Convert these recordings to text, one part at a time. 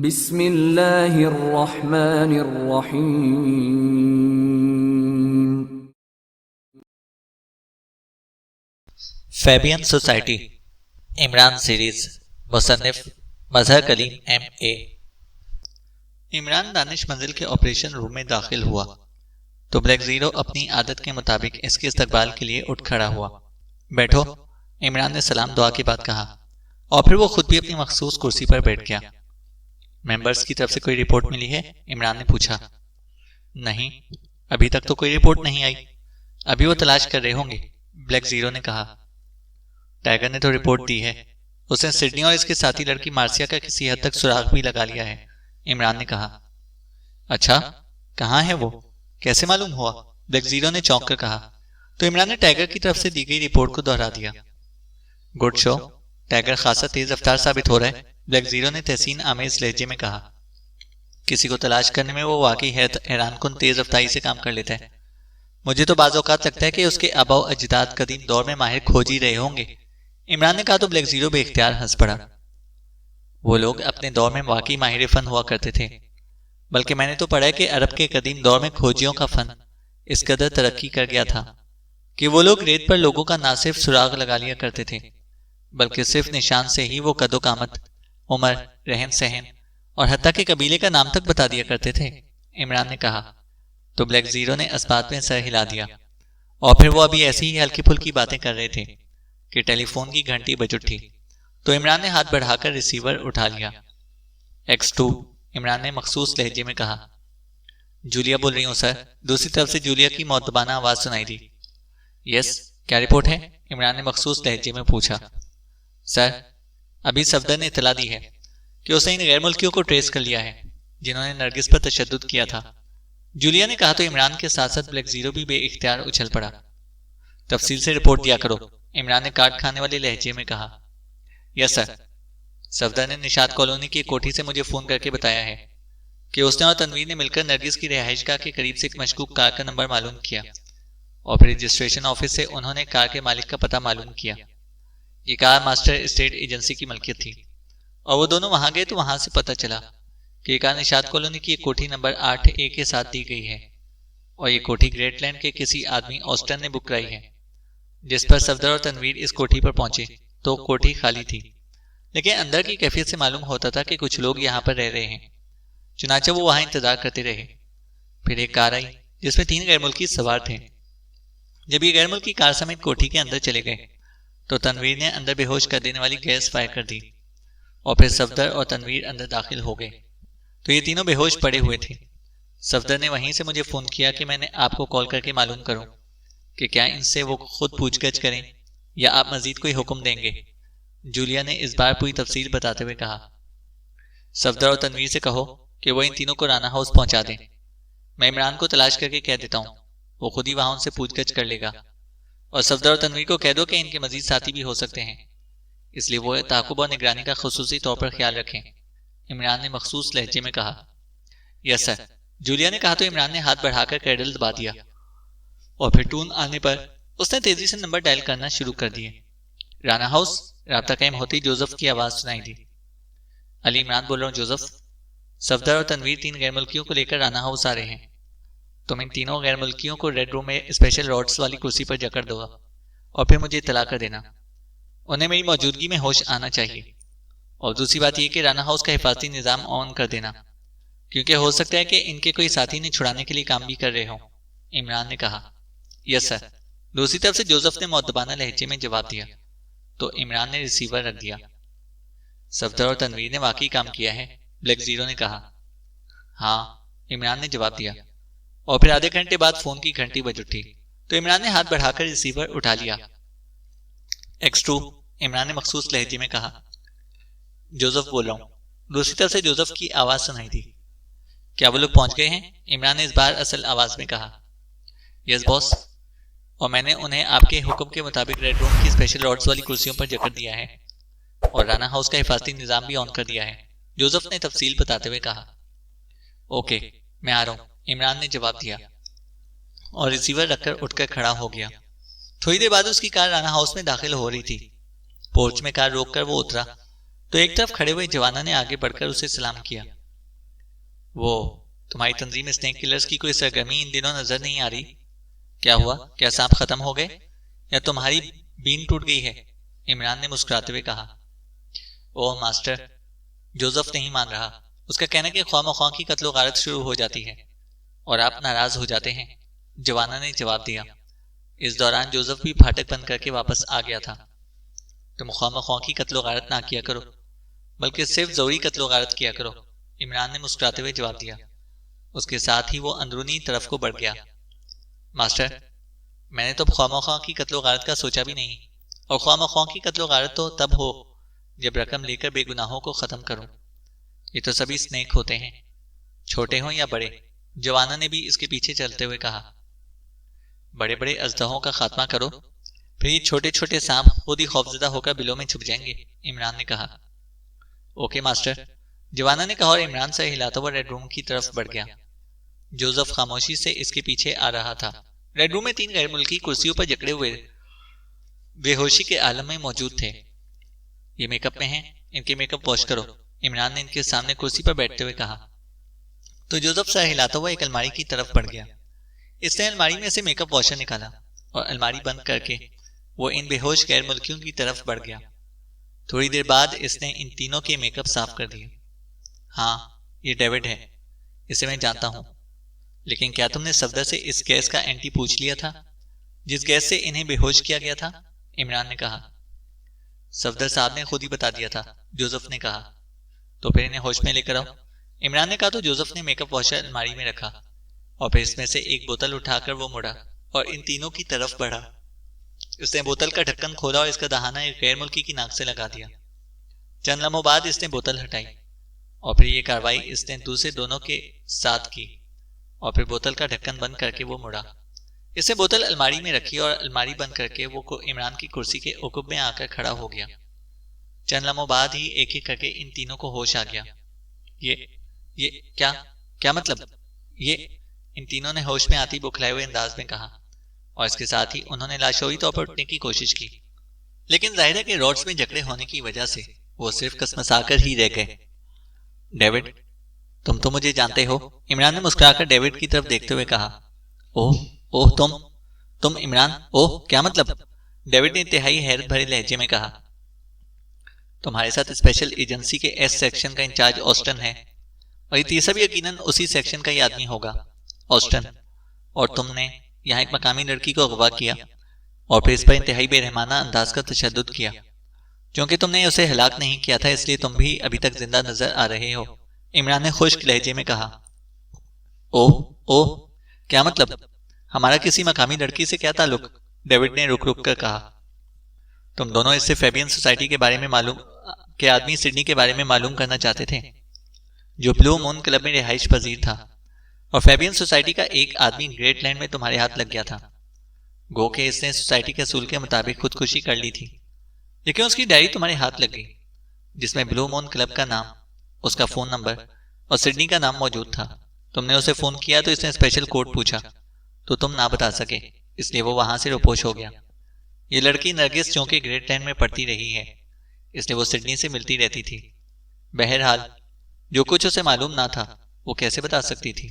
बिस्मिल्लाहिर्रहमानिर्रहीम। Fabian society Imran series मुसन्निफ मजहर Kaleem M.A। Imran Danish मंजिल के ऑपरेशन रूम में दाखिल हुआ तो ब्लैक जीरो अपनी आदत के मुताबिक इसके इस्तकबाल के लिए उठ खड़ा हुआ। बैठो, इमरान ने सलाम दुआ के बाद कहा और फिर वो खुद भी अपनी मखसूस कुर्सी पर बैठ गया। मेंबर्स की तरफ से कोई रिपोर्ट मिली है? इमरान ने पूछा। नहीं, अभी तक तो कोई रिपोर्ट नहीं आई। अभी वो तलाश कर रहे होंगे, ब्लैक जीरो ने कहा। टाइगर ने तो रिपोर्ट दी है, उसने सिडनी और इसके साथी लड़की मार्सिया का किसी हद तक सुराग भी लगा लिया है, इमरान ने कहा। अच्छा, कहाँ है वो? कैसे मालूम हुआ? ब्लैक जीरो ने चौंक कर कहा। तो इमरान ने टाइगर की तरफ से दी गई रिपोर्ट को दोहरा दिया। गुड शो, टाइगर खासा तेज रफ्तार साबित हो रहा है, ब्लैक जीरो ने तहसीन आमेज लहजे में कहा। किसी को तलाश करने में वो वाकई हैरानकुन तेज रफ्तारी से काम कर लेता है। मुझे तो बाज़ औक़ात लगता है कि उसके आबाओ अजदाद कदीम दौर में माहिर खोज ही रहे होंगे, इमरान ने कहा। तो ब्लैक जीरो बेख्तियार हंस पड़ा। वो लोग अपने दौर में वाकई माहिर फन हुआ करते थे, बल्कि मैंने तो पढ़ा है कि अरब के कदीम दौर में खोजियों का फन इस कदर तरक्की कर गया था कि वो लोग रेत पर लोगों का ना सिर्फ सुराग लगा लिया करते थे, बल्कि सिर्फ निशान से ही वो कदो कामत, उम्र, रहन सहन और हत्ता के कबीले का नाम तक बता दिया करते थे, इमरान ने कहा। तो ब्लैक जीरो ने इस्बात में सर हिला दिया और फिर वो अभी ऐसी ही हल्की फुल्की बातें कर रहे थे कि टेलीफोन की घंटी बज उठी। तो इमरान ने हाथ बढ़ाकर रिसीवर उठा लिया। X2, इमरान ने मखसूस लहजे में कहा। जूलिया बोल रही हूँ सर, दूसरी तरफ से जूलिया की मौतबाना आवाज सुनाई दी। यस, क्या रिपोर्ट है? इमरान ने मखसूस लहजे में पूछा। सर, अभी सफदर ने इतला दी है कि उसने इन गैर मुल्कियों को ट्रेस कर लिया है जिन्होंने नरगिस पर तशद्दुद किया था, जूलिया ने कहा। तो इमरान के साथ साथ ब्लैक जीरो भी बेइख्तियार उछल पड़ा। तफसील से रिपोर्ट दिया करो, इमरान ने काट खाने वाले लहजे में कहा। Yes sir. सफदर ने निशात कॉलोनी की कोठी से मुझे फोन करके बताया है कि उसने और तनवीर ने मिलकर नरगिस की रिहाइशगाह के करीब से एक मशकूक कार का नंबर मालूम किया और फिर रजिस्ट्रेशन ऑफिस से उन्होंने कार के मालिक का पता मालूम किया। ये कार मास्टर स्टेट एजेंसी की मलकियत थी और वो दोनों वहां गए तो वहां से पता चला कि ये कार निशात कॉलोनी की एक कोठी नंबर 8A के साथ दी गई है और ये कोठी ग्रेटलैंड के किसी आदमी ऑस्टन ने बुक कराई है। जिस पर सफदर और तनवीर इस कोठी पर पहुंचे तो कोठी खाली थी, लेकिन अंदर की कैफियत से मालूम होता था कि कुछ लोग यहाँ पर रह रहे हैं। चुनाचे वो वहां इंतजार करते रहे। फिर एक कार आई जिसमें 3 गैर मुल्की सवार थे। जब ये गैर मुल्की कार समेत कोठी के अंदर चले गए तो तनवीर ने अंदर बेहोश कर देने वाली गैस फायर कर दी और फिर सफदर और तनवीर अंदर दाखिल हो गए। तो ये तीनों बेहोश पड़े हुए थे। सफदर ने वहीं से मुझे फोन किया कि मैंने आपको कॉल करके मालूम करूं कि क्या इनसे वो खुद पूछगछ करें या आप मजीद कोई हुक्म देंगे, जूलिया ने इस बार पूरी तफसील बताते हुए कहा। सफदर और तनवीर से कहो कि वो इन तीनों को राना हाउस पहुंचा दें। मैं इमरान को तलाश करके कह देता हूँ, वो खुद ही वहां उनसे पूछगछ कर लेगा। और सफदर और तनवीर को कह दो कि इनके मजीद साथी भी हो सकते हैं, इसलिए वो ताकुब और निगरानी का खुसूसी तौर पर ख्याल रखें, इमरान ने मखसूस लहजे में कहा। यस सर, जूलिया ने कहा। तो इमरान ने हाथ बढ़ाकर कैडल दबा दिया और फिर टून आने पर उसने तेजी से नंबर डायल करना शुरू कर दिए। राना हाउस, राब्ता कायम होते ही जोसेफ की आवाज सुनाई दी। अली इमरान बोल रहा हूँ जोसेफ। सफदर और तनवीर 3 गैर मुल्कियों को लेकर राना हाउस आ रहे हैं। तुम इन तीनों गैर मुल्कियों को रेड रूम में स्पेशल रॉड्स वाली कुर्सी पर जकड़ दो और फिर मुझे इत्तला कर देना। उन्हें मेरी मौजूदगी में होश आना चाहिए। और दूसरी बात यह कि राना हाउस का हिफाजती निजाम ऑन कर देना, क्योंकि हो सकता है कि इनके कोई साथी ने छुड़ाने के लिए काम भी कर रहे हो, इमरान ने कहा। यस सर, दूसरी तरफ से जोसेफ ने मुअद्दबाना लहजे में जवाब दिया। तो इमरान ने रिसीवर रख दिया। सफदर और तनवीर ने वाकई काम किया है, ब्लैक जीरो ने कहा। हाँ, इमरान ने जवाब दिया। और फिर आधे घंटे बाद फोन की घंटी बज उठी तो इमरान ने हाथ बढ़ाकर रिसीवर उठा लिया। X2, इमरान ने मखसूस लहजे में कहा। जोसेफ बोल रहा हूँ। दूसरी तरफ से जोसेफ की आवाज सुनाई दी। क्या वो लोग पहुंच गए हैं? इमरान ने इस बार असल आवाज में कहा। यस बॉस, और मैंने उन्हें आपके हुक्म के मुताबिक रेड रूम की स्पेशल रॉड्स वाली कुर्सियों पर जकड़ दिया है और राना हाउस का हिफाजती निजाम भी ऑन कर दिया है, जोसेफ ने तफसील बताते हुए कहा। ओके, मैं आ रहा हूँ, इमरान ने जवाब दिया और रिसीवर रखकर उठकर खड़ा हो गया। थोड़ी देर बाद उसकी कार राना हाउस में दाखिल हो रही थी। पोर्च में कार रोककर वो उतरा तो एक तरफ खड़े हुए जवाना ने आगे बढ़कर उसे सलाम किया। वो तुम्हारी तंजीम स्नेक किलर्स की कोई सरगर्मी इन दिनों नजर नहीं आ रही? क्या हुआ? क्या सांप खत्म हो गए या तुम्हारी बीन टूट गई है? इमरान ने मुस्कुराते हुए कहा। ओह मास्टर, जोसेफ नहीं मान रहा। उसका कहना कि ख्वाम-ओ-ख्वाह की कत्लो गारत शुरू हो जाती है और आप नाराज हो जाते हैं, जवाना ने जवाब दिया। इस दौरान जोसेफ भी फाटक बंद करके वापस आ गया था। तुम ख्वाम-ओ-ख्वाह की कत्लो गारत ना किया करो, बल्कि सिर्फ जरूरी कत्लो गारत किया करो, इमरान ने मुस्कुराते हुए जवाब दिया। उसके साथ ही वो अंदरूनी तरफ को बढ़ गया। मास्टर, मैंने तो ख्वाम-ओ-ख्वाह की कत्लो गारत का सोचा भी नहीं, और ख्वाम-ओ-ख्वाह की कत्लो गारत तो तब हो जब रकम लेकर बेगुनाहों को खत्म करूं। ये तो सभी स्नेक होते हैं, छोटे हों या बड़े, जवाना ने भी इसके पीछे चलते हुए कहा। बड़े बड़े अजदहों का खात्मा करो, फिर ये छोटे छोटे सांप खुद ही खौफजदा होकर बिलों में छुप जाएंगे, इमरान ने कहा। ओके मास्टर, जवाना ने कहा और इमरान से हिलाता हुआ रेड रूम की तरफ बढ़ गया। जोसेफ खामोशी से इसके पीछे आ रहा था। रेड रूम में 3 गैर मुल्की कुर्सियों पर जकड़े हुए बेहोशी के आलम में मौजूद थे। ये मेकअप में हैं, इनके मेकअप वॉश करो, इमरान ने इनके सामने कुर्सी पर बैठते हुए कहा। तो जोसेफ सर हिलाता हुआ एक अलमारी की तरफ बढ़ गया। इसने अलमारी में से मेकअप वॉशर निकाला और अलमारी बंद करके वो इन बेहोश गैर मुल्कियों की तरफ बढ़ गया। थोड़ी देर बाद इसने इन तीनों के मेकअप साफ कर दिए। हाँ, ये डेविड है, इसे मैं जानता हूं। लेकिन क्या तुमने सफदर से इस गैस का एंटी पूछ लिया था, जिस गैस से इन्हें बेहोश किया गया था? इमरान ने कहा। सफदर साहब ने खुद ही बता दिया था, जोसेफ ने कहा। तो फिर इन्हें होश में लेकर आओ, इमरान ने कहा। तो जोसेफ ने मेकअप वॉशर अलमारी में रखा और फिर इसमें से एक बोतल उठाकर वो मुड़ा और इन तीनों की तरफ बढ़ा। उसने बोतल का ढक्कन खोला और इसका दहाना एक गैर मुल्की की नाक से लगा दिया। चंद लम्हों बाद इसने बोतल हटाई और फिर ये कार्रवाई इसने दूसरे दोनों के साथ की और फिर बोतल का ढक्कन बंद करके वो मुड़ा। इसने बोतल अलमारी में रखी और अलमारी बंद करके वो इमरान की कुर्सी के उकुब में आकर खड़ा हो गया। चंद लम्हों बाद ही एक एक करके इन तीनों को होश आ गया। ये क्या मतलब? ये, इन तीनों ने होश में आती बौखलाए हुए अंदाज में कहा और इसके साथ ही उन्होंने लाशोरी तौर पर उठने की कोशिश की, लेकिन जाहिर है कि रॉड्स में जकड़े होने की वजह से वो सिर्फ कसमसाकर ही रह गए। डेविड, तुम तो मुझे जानते हो, इमरान ने मुस्कुराकर डेविड की तरफ देखते हुए कहा। ओह तुम इमरान, ओह क्या मतलब? डेविड ने इंतहाई हैरत भरे लहजे में कहा। तुम्हारे साथ स्पेशल एजेंसी के एस सेक्शन का इंचार्ज ऑस्टन है और ये तीसरा भी यकीनन उसी सेक्शन का ही आदमी होगा, ऑस्टन। और तुमने यहाँ एक मकामी लड़की को अगवा किया और फिर इस पर इंतहाई बेरहमाना अंदाज का तशद्दुद किया। क्योंकि तुमने उसे हलाक नहीं किया था, इसलिए तुम भी अभी तक जिंदा नजर आ रहे हो, इमरान ने खुश्क लहजे में कहा। ओह क्या मतलब? हमारा किसी मकामी लड़की से क्या ताल्लुक? डेविड ने रुक रुक कर कहा। तुम दोनों इससे फैबियन सोसाइटी के बारे में मालूम के आदमी सिडनी के बारे में मालूम करना चाहते थे, जो ब्लू मून क्लब में रिहाइश पजीर था, और फैबियन सोसाइटी का एक आदमी ग्रेट लैंड में तुम्हारे हाथ लग गया था। गो के इसने सोसाइटी के असूल के मुताबिक खुदकुशी कर ली थी, लेकिन उसकी डायरी तुम्हारे हाथ लग गई, जिसमें ब्लू मून क्लब का नाम, उसका फोन नंबर और सिडनी का नाम मौजूद था। तुमने उसे फोन किया तो इसने स्पेशल कोड पूछा, तो तुम ना बता सके, इसलिए वो वहां से रोपोश हो गया। ये लड़की नरगिस चौंके ग्रेट लैंड में पढ़ती रही है, इसलिए वो सिडनी से मिलती रहती थी। बहरहाल जो कुछ उसे मालूम ना था वो कैसे बता सकती थी।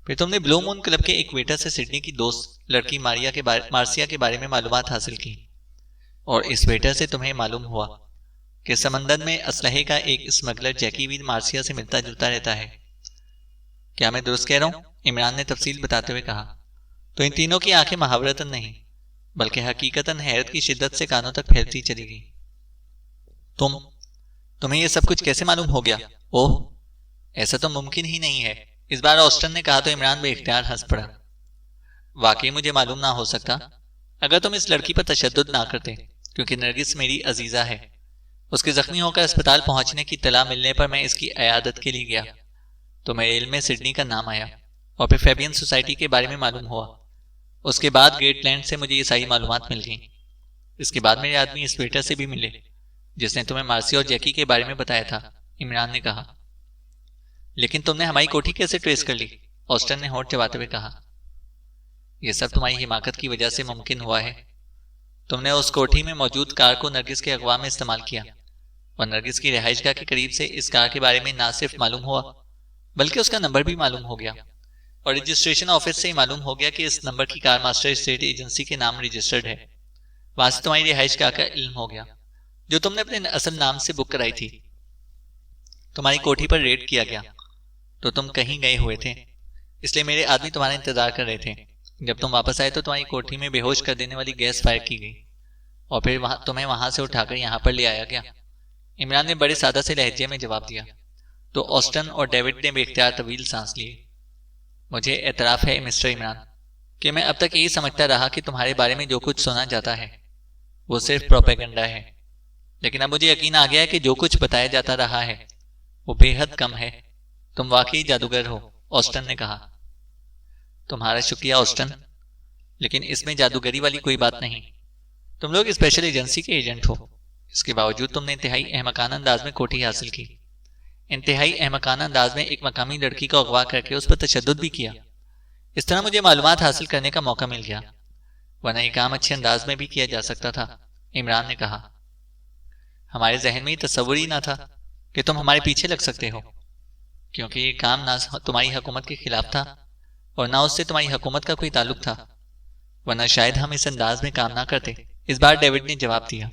फिर तुमने ब्लू मून क्लब के एक वेटर से सिडनी की दोस्त लड़की मार्सिया के बारे में मालूमात हासिल की, और इस वेटर से तुम्हें मालूम हुआ कि समंदर में असलहे का एक स्मगलर जैकी भी मार्सिया से मिलता जुलता रहता है। क्या मैं दुरुस्त कह रहा हूं? इमरान ने तफसील बताते हुए कहा। तो इन तीनों की आंखें महावरतन नहीं बल्कि हकीकतन हैरत की शिद्दत से कानों तक फैलती चली गई। तुम्हें यह सब कुछ कैसे मालूम हो गया? ओह, ऐसा तो मुमकिन ही नहीं है, इस बार ऑस्टन ने कहा तो इमरान बेइख्तियार हंस पड़ा। वाकई मुझे मालूम ना हो सकता अगर तुम इस लड़की पर तशद्दुद ना करते, क्योंकि नरगिस मेरी अजीजा है। उसके जख्मी होकर अस्पताल पहुंचने की तला मिलने पर मैं इसकी अयादत के लिए गया तो मेरे इल्म में सिडनी का नाम आया और फिर फैबियन सोसाइटी के बारे में मालूम हुआ। उसके बाद ग्रेटलैंड से मुझे ये सारी मालूमात मिल गई। इसके बाद मेरे आदमी इस वेटर से भी मिले जिसने तुम्हें मार्सी और जैकी के बारे में बताया था, इमरान ने कहा। लेकिन तुमने हमारी कोठी कैसे ट्रेस कर ली? ऑस्टन ने होठ चबाते हुए कहा। यह सब तुम्हारी हिमाकत की वजह से मुमकिन हुआ है। तुमने उस कोठी में मौजूद कार को नरगिस के अगवा में इस्तेमाल किया, और नरगिस की रिहाइशगाह के करीब से इस कार के बारे में ना सिर्फ मालूम हुआ बल्कि उसका नंबर भी मालूम हो गया और रजिस्ट्रेशन ऑफिस से ही मालूम हो गया कि इस नंबर की कार मास्टर स्टेट एजेंसी के नाम रजिस्टर्ड है। वहां से तुम्हारी रिहाइशगाह का इल्म हो गया जो तुमने अपने असल नाम से बुक कराई थी। तुम्हारी कोठी पर रेड किया गया तो तुम कहीं गए हुए थे, इसलिए मेरे आदमी तुम्हारा इंतजार कर रहे थे। जब तुम वापस आए तो तुम्हारी कोठी में बेहोश कर देने वाली गैस फायर की गई और फिर तुम्हें वहां से उठाकर यहाँ पर ले आया गया। इमरान ने बड़े सादा से लहजे में जवाब दिया। तो ऑस्टन और डेविड ने बेख्तियार तवील सांस लिए। मुझे एतराफ है मिस्टर इमरान कि मैं अब तक यही समझता रहा कि तुम्हारे बारे में जो कुछ सुना जाता है वो सिर्फ प्रोपेगेंडा है, लेकिन अब मुझे यकीन आ गया है कि जो कुछ बताया जाता रहा है वो बेहद कम है। तुम वाकई जादूगर हो, ऑस्टन ने कहा। तुम्हारा शुक्रिया ऑस्टन, लेकिन इसमें जादूगरी वाली कोई बात नहीं। तुम लोग स्पेशल एजेंसी के एजेंट हो, इसके बावजूद तुमने इंतहाई अहमकाना अंदाज में कोठी हासिल की। इंतहाई अहमकाना अंदाज में एक मकामी लड़की को अगवा करके उस पर तशद्दुद भी किया। इस तरह मुझे मालूमात हासिल करने का मौका मिल गया, वरना ये काम अच्छे अंदाज में भी किया जा सकता था, इमरान ने कहा। हमारे जहन में ये तस्वुर ही ना था कि तुम हमारे पीछे लग सकते हो, क्योंकि ये काम ना तुम्हारी हुकूमत के खिलाफ था और ना उससे तुम्हारी हुकूमत का कोई ताल्लुक था, वरना शायद हम इस अंदाज में काम ना करते। इस बार डेविड ने जवाब दिया।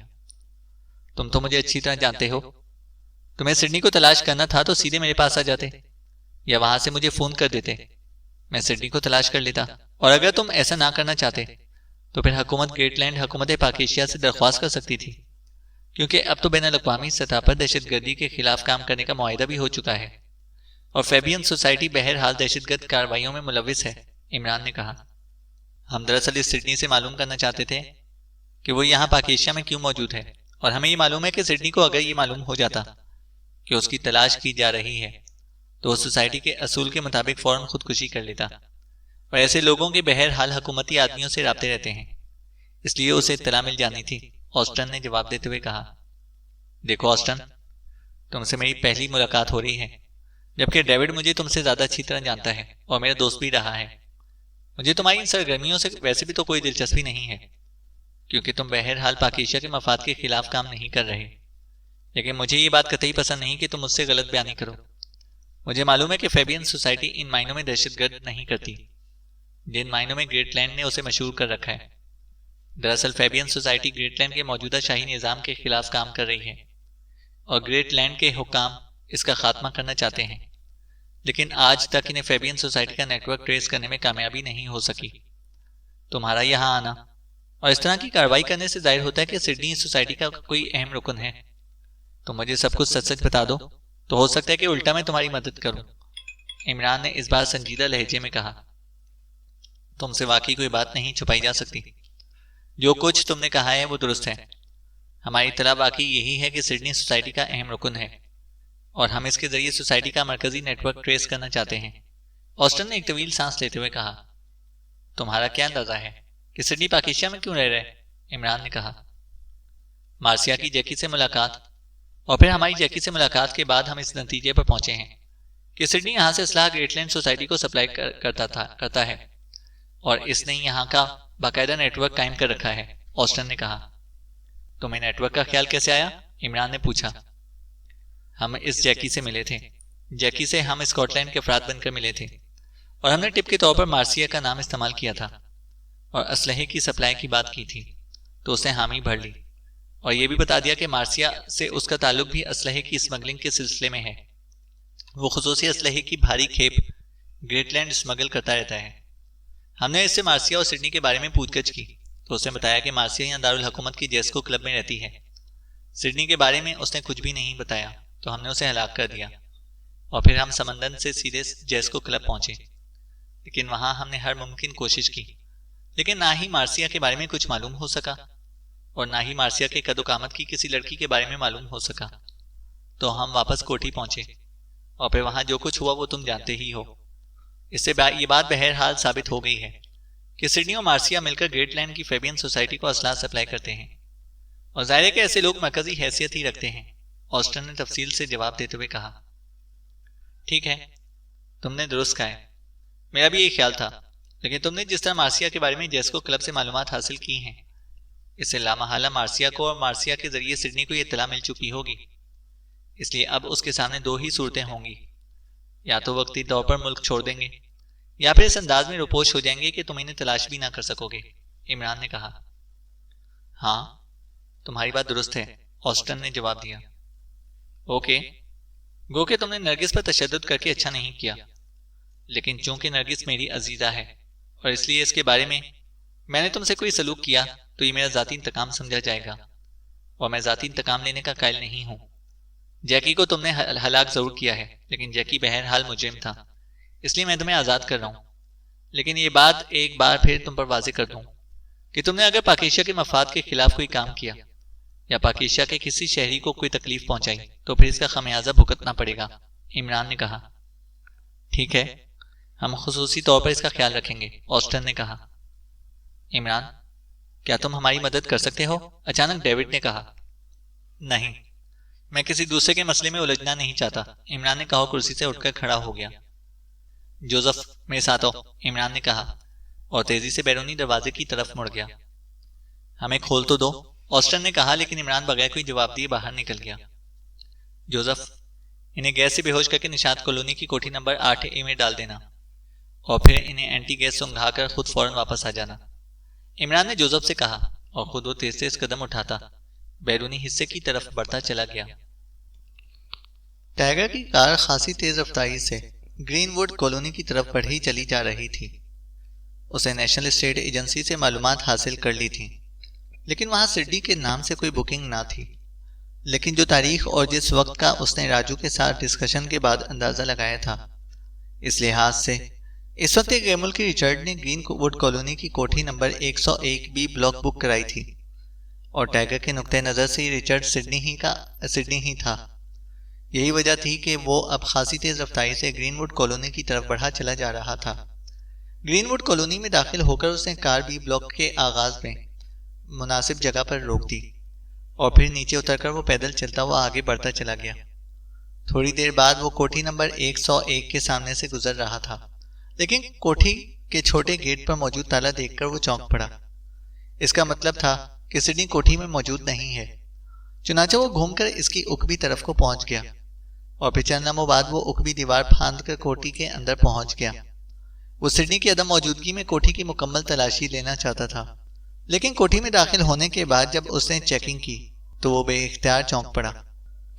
तुम तो मुझे अच्छी तरह जानते हो। तुम्हें सिडनी को तलाश करना था तो सीधे मेरे पास आ जाते या वहां से मुझे फोन कर देते, मैं सिडनी को तलाश कर लेता। और अगर तुम ऐसा ना करना चाहते तो फिर हुकूमत ग्रेटलैंड हुकूमत पाकिस्तान से दरख्वास्त कर सकती थी, क्योंकि अब तो बैन अल-अक़वामी सतह पर दहशतगर्दी के खिलाफ काम करने का मुआहिदा भी हो चुका है और फैबियन सोसाइटी बहरहाल दहशतगर्द कार्रवाइयों में मुलविस है, इमरान ने कहा। हम दरअसल इस सिडनी से मालूम करना चाहते थे कि वो यहाँ पाकिस्तान में क्यों मौजूद है, और हमें ये मालूम है कि सिडनी को अगर ये मालूम हो जाता कि उसकी तलाश की जा रही है तो उस सोसाइटी के असूल के मुताबिक फौरन खुदकुशी कर लेता, और ऐसे लोगों के बहरहाल हुकूमती आदमियों से राब्ते रहते हैं, इसलिए उसे इत्तला मिल जानी थी, ऑस्टन ने जवाब देते हुए कहा। देखो ऑस्टन, तुमसे मेरी पहली मुलाकात हो रही है, जबकि डेविड मुझे तुमसे ज्यादा अच्छी तरह जानता है और मेरा दोस्त भी रहा है। मुझे तुम्हारी इन सरगर्मियों से वैसे भी तो कोई दिलचस्पी नहीं है, क्योंकि तुम बहरहाल पाकिस्तान के मफाद के खिलाफ काम नहीं कर रहे, लेकिन मुझे ये बात कतई पसंद नहीं कि तुम मुझसे गलत बयानी करो। मुझे मालूम है कि फैबियन सोसाइटी इन मायनों में दहशतगर्द नहीं करती जिन मायनों में ग्रेटलैंड ने उसे मशहूर कर रखा है। दरअसल फैबियन सोसाइटी ग्रेटलैंड के मौजूदा शाही निज़ाम के खिलाफ काम कर रही है और ग्रेटलैंड के हुक्काम इसका खात्मा करना चाहते हैं, लेकिन आज तक इन्हें फैबियन सोसाइटी का नेटवर्क ट्रेस करने में कामयाबी नहीं हो सकी। तुम्हारा यहाँ आना और इस तरह की कार्रवाई करने से जाहिर होता है कि सिडनी इस सोसाइटी का कोई अहम रुकन है। तो मुझे सब कुछ सच सच बता दो, तो हो सकता है कि उल्टा मैं तुम्हारी मदद करूं, इमरान ने इस बार संजीदा लहजे में कहा। तुमसे वाकई कोई बात नहीं छुपाई जा सकती। जो कुछ तुमने कहा है वो दुरुस्त है। हमारी इत्तला बाकी यही है कि सिडनी सोसाइटी का अहम रुकन है और हम इसके जरिए सोसाइटी का मरकजी नेटवर्क ट्रेस करना चाहते हैं। ऑस्टन ने एक तवील सांस लेते हुए कहा। तुम्हारा क्या अंदाजा है कि सिडनी पाकिस्तान में क्यों रह रहे हैं? इमरान ने कहा। मार्सिया की जैकी से मुलाकात और फिर हमारी जैकी से मुलाकात के बाद हम इस नतीजे पर पहुंचे हैं कि सिडनी यहाँ से असलाह ग्रेटलैंड सोसाइटी को सप्लाई करता है और इसने यहाँ का बाकायदा नेटवर्क कायम कर रखा है, ऑस्टन ने कहा। तुम्हें नेटवर्क का ख्याल कैसे आया? इमरान ने पूछा। हम इस जैकी से मिले थे। जैकी से हम स्कॉटलैंड के अफराद बनकर मिले थे और हमने टिप के तौर पर मार्सिया का नाम इस्तेमाल किया था और असलहे की सप्लाई की बात की थी, तो उसने हामी भर ली और यह भी बता दिया कि मार्सिया से उसका ताल्लुक भी असलहे की स्मगलिंग के सिलसिले में है। वो खुसूसी असलहे की भारी खेप ग्रेटलैंड स्मगल करता रहता है। हमने इससे मार्सिया और सिडनी के बारे में पूछगछ की तो उसने बताया कि मार्सिया यहाँ दारुल हुकूमत की जेस्को क्लब में रहती है। सिडनी के बारे में उसने कुछ भी नहीं बताया तो हमने उसे हलाक कर दिया और फिर हम समंदर से सीधे जेस्को क्लब पहुंचे, लेकिन वहां हमने हर मुमकिन कोशिश की, लेकिन ना ही मार्सिया के बारे में कुछ मालूम हो सका और ना ही मार्सिया के कदोकामत की किसी लड़की के बारे में मालूम हो सका। तो हम वापस कोठी पहुंचे और फिर वहां जो कुछ हुआ वो तुम जानते ही हो। इससे ये बात बहरहाल साबित हो गई है कि सिडनी और मार्सिया मिलकर ग्रेटलैंड की फैबियन सोसाइटी को असलाह सप्लाई करते हैं और जाहिर है कि ऐसे लोग मरकजी हैसियत ही रखते हैं, ऑस्टन ने तफसील से जवाब देते हुए कहा। ठीक है, तुमने दुरुस्त कहा है, मेरा भी यही ख्याल था, लेकिन तुमने जिस तरह मार्सिया के बारे में जेस्को क्लब से मालूमात हासिल की हैं, इससे लामहला मार्सिया को और मार्सिया के जरिए सिडनी को यह इत्तला मिल चुकी होगी इसलिए अब उसके सामने दो ही सूरतें होंगी, या तो वक्ती तौर पर मुल्क छोड़ देंगे या फिर इस अंदाज में रुपोश हो जाएंगे कि तुम इन्हें तलाश भी ना कर सकोगे। इमरान ने कहा। हाँ, तुम्हारी बात दुरुस्त है, ऑस्टन ने जवाब दिया। ओके, गो के तुमने नरगिस पर तशद्दुद करके अच्छा नहीं किया, लेकिन चूंकि नरगिस मेरी अजीजा है और इसलिए इसके बारे में मैंने तुमसे कोई सलूक किया तो ये मेरा जाती इंतकाम समझा जाएगा, और मैं जाती इंतकाम लेने का कायल नहीं हूं। जैकी को तुमने हलाक जरूर किया है, लेकिन जैकी बहरहाल मुजरिम था, इसलिए मैं तुम्हें आज़ाद कर रहा हूं। लेकिन ये बात एक बार फिर तुम पर वाज़ेह कर दूं कि तुमने अगर पाकिस्तान के मफाद के खिलाफ कोई काम किया या पाकिस्तान के किसी शहरी को कोई तकलीफ पहुंचाई तो फिर इसका खमियाजा भुगतना पड़ेगा। इमरान ने कहा। ठीक है, हम खुसूसी तौर पर इसका ख्याल रखेंगे, ऑस्टन ने कहा। इमरान, क्या तुम हमारी मदद कर सकते हो? अचानक डेविड ने कहा। नहीं, मैं किसी दूसरे के मसले में उलझना नहीं चाहता, इमरान ने कहा। कुर्सी से उठकर खड़ा हो गया। जोसेफ, मेरे साथ आओ, इमरान ने कहा और तेजी से बैरूनी दरवाजे की तरफ मुड़ गया। हमें खोल तो दो, ऑस्टन ने कहा, लेकिन इमरान बगैर कोई जवाब दिए बाहर निकल गया। जोसेफ, इन्हें गैस से बेहोश करके निशात कॉलोनी की कोठी नंबर 8A में डाल देना और फिर इन्हें एंटी गैस सुंघाकर खुद फौरन वापस आ जाना, इमरान ने जोसेफ से कहा, और खुद वो तेज तेज कदम उठाता बैरूनी हिस्से की तरफ बढ़ता चला गया। टाइगर की कार खासी तेज रफ्तारी से ग्रीनवुड कॉलोनी की तरफ बढ़ी चली जा रही थी। उसे नेशनल स्टेट एजेंसी से मालूमात हासिल कर ली थी, लेकिन वहां सिडनी के नाम से कोई बुकिंग ना थी। लेकिन जो तारीख और जिस वक्त का उसने राजू के साथ डिस्कशन के बाद अंदाजा लगाया था, इस लिहाज से इस वक्त एक मुल्की रिचर्ड ने ग्रीनवुड कॉलोनी की कोठी नंबर 101B ब्लॉक बुक कराई थी, और टाइगर के नुक्ते नज़र से रिचर्ड सिडनी ही था। यही वजह थी कि वो अब खासी तेज रफ्तारी से ग्रीनवुड कॉलोनी की तरफ बढ़ा चला जा रहा था। ग्रीनवुड कॉलोनी में दाखिल होकर उसने कार B ब्लॉक के आगाज में मुनासिब जगह पर रोक दी और फिर नीचे उतरकर वो पैदल चलता हुआ आगे बढ़ता चला गया। थोड़ी देर बाद वो कोठी नंबर 101 के सामने से गुजर रहा था, लेकिन कोठी के छोटे गेट पर मौजूद ताला देखकर वो चौंक पड़ा। इसका मतलब था कि सिडनी कोठी में मौजूद नहीं है। चुनांचे वो घूमकर इसकी उकबी तरफ को पहुंच गया और फिर चंद लम्हों बाद वो उकबी दीवार फांद कर कोठी के अंदर पहुंच गया। वो सिडनी की अदम मौजूदगी में कोठी की मुकम्मल तलाशी लेना चाहता था, लेकिन कोठी में दाखिल होने के बाद जब उसने चेकिंग की तो वो बेइख्तियार चौंक पड़ा,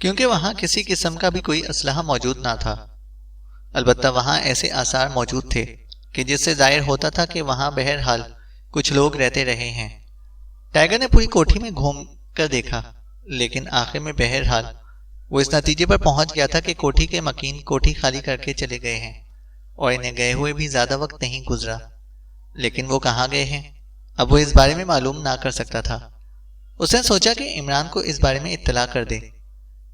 क्योंकि वहां किसी किस्म का भी कोई असलहा मौजूद ना था। अलबत्ता वहां ऐसे आसार मौजूद थे कि जिससे जाहिर होता था कि वहां बहरहाल कुछ लोग रहते रहे हैं। टाइगर ने पूरी कोठी में घूम कर देखा, लेकिन आखिर में बहरहाल वो इस नतीजे पर पहुंच गया था कि कोठी के मकीन कोठी खाली करके चले गए हैं और इन्हें गए हुए भी ज्यादा वक्त नहीं गुजरा। लेकिन वो कहाँ गए हैं, अब वो इस बारे में मालूम ना कर सकता था। उसने सोचा कि इमरान को इस बारे में इत्तला कर दे।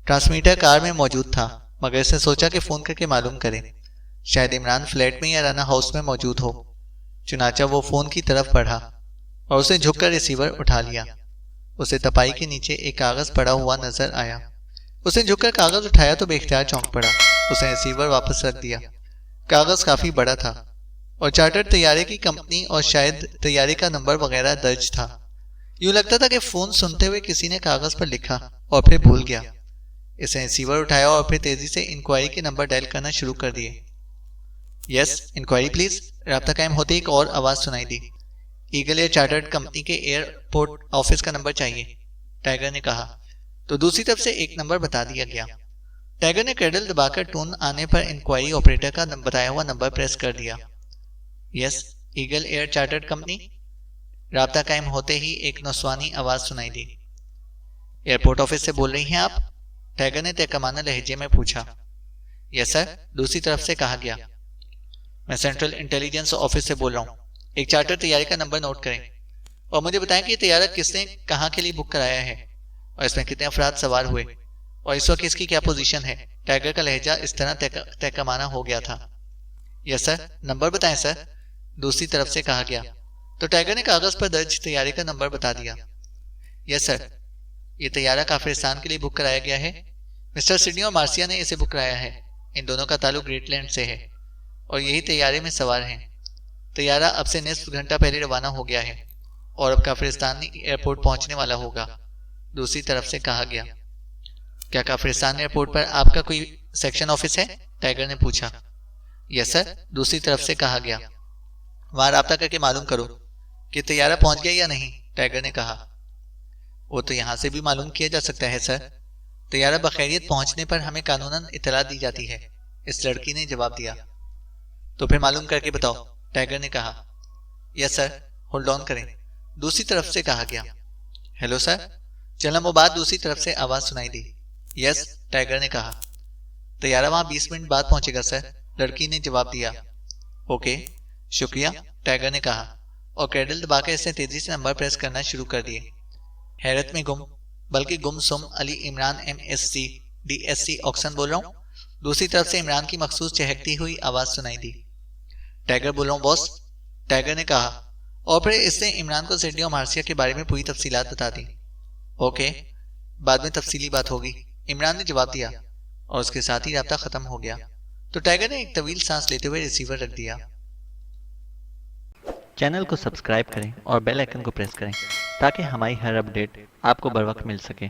ट्रांसमीटर कार में मौजूद था, मगर इसने सोचा कि फ़ोन करके मालूम करे, शायद इमरान फ्लैट में या राना हाउस में मौजूद हो। चुनाचा वो फ़ोन की तरफ बढ़ा और उसे झुककर रिसीवर उठा लिया। उसे तपाई के नीचे एक कागज़ पड़ा हुआ नजर आया। उसने झुककर कागज़ उठाया तो बेख्तियार चौंक पड़ा। उसने रिसीवर वापस रख दिया। कागज़ काफ़ी बड़ा था और चार्टर्ड तैयारे की कंपनी और शायद तैयारे का नंबर वगैरह दर्ज था। यूं लगता था कि फ़ोन सुनते हुए किसी ने कागज़ पर लिखा और फिर भूल गया। इसने रिसीवर उठाया और फिर तेजी से इंक्वायरी के नंबर डायल करना शुरू कर दिए। Yes, enquiry please. राब्ता कायम होते एक और आवाज़ सुनाई दी। ईगल एयर चार्टर्ड कंपनी के एयरपोर्ट ऑफिस का नंबर चाहिए, टाइगर ने कहा। तो दूसरी तरफ से एक नंबर बता दिया गया। टाइगर ने क्रेडल दबाकर टोन आने पर इंक्वायरी ऑपरेटर का बताया हुआ नंबर प्रेस कर दिया। Yes, eagle air chartered company. राब्ता कायम होते ही एक नौसवानी आवाज़ सुनाई दी। एयरपोर्ट ऑफिस से बोल रही हैं आप? टाइगर ने तहकमाना लहजे में पूछा। यस सर, दूसरी तरफ से कहा गया। मैं सेंट्रल इंटेलिजेंस ऑफिस से बोल रहा हूँ। एक चार्टर तैयारी का नंबर नोट करें और मुझे बताएं कि तैयारा किसने कहाँ के लिए बुक कराया है और इसमें कितने अफराद सवार हुए और इस वक्त इसकी क्या पोजीशन है। टाइगर का लहजा इस तरह तहकमाना हो गया था। यस सर, नंबर बताएं सर, दूसरी तरफ से कहा गया। तो टाइगर ने कागज पर दर्ज तैयारी का नंबर बता दिया। यस सर, ये तैयारा काफिरिस्तान के लिए बुक कराया गया है। मिस्टर सिडनी और मार्सिया ने इसे बुक कराया है। इन दोनों का ताल्लुक ग्रेटलैंड से है और यही तैयारे में सवार हैं। तैयारा अब से निस्फ घंटा पहले रवाना हो गया है और अब काफिरिस्तानी एयरपोर्ट पहुंचने वाला होगा, दूसरी तरफ से कहा गया। क्या काफिरिस्तान एयरपोर्ट पर आपका कोई सेक्शन ऑफिस है? टाइगर ने पूछा। यस सर, दूसरी तरफ से कहा गया। वहां राब्ता करके मालूम करो कि तैयारा पहुंच गया या नहीं, टाइगर ने कहा। वो तो यहाँ से भी मालूम किया जा सकता है सर। तैयारा बखैरियत पहुंचने पर हमें कानूनन इत्तला दी जाती है, इस लड़की ने जवाब दिया। तो फिर मालूम करके बताओ, टाइगर ने कहा। यस सर, होल्ड ऑन करें, दूसरी तरफ से कहा गया। हेलो सर, जलालाबाद दूसरी तरफ से आवाज सुनाई दी। यस, टाइगर ने कहा। तैयारा वहां 20 मिनट बाद पहुंचेगा सर, लड़की ने जवाब दिया। ओके, शुक्रिया, टाइगर ने कहा और क्रेडल दबाकर इसने तेजी से नंबर प्रेस करना शुरू कर दिए। हैरत में गुम, बल्कि गुमसुम Ali Imran MSc DSc Oxon बोल रहा हूँ, दूसरी तरफ से इमरान की मखसूस चहकती हुई आवाज सुनाई दी। टाइगर बोल रहा हूँ बॉस, टाइगर ने कहा और फिर इसने इमरान को सिडनी और मार्सिया के बारे में पूरी तफसीलात बता दी। ओके, बाद में तफसीली बात होगी, इमरान ने जवाब दिया और उसके साथ ही राब्ता खत्म हो गया। तो टाइगर ने एक तवील सांस लेते हुए रिसीवर रख दिया। चैनल को सब्सक्राइब करें और बेल आइकन को प्रेस करें ताकि हमारी हर अपडेट आपको बर वक्त मिल सके।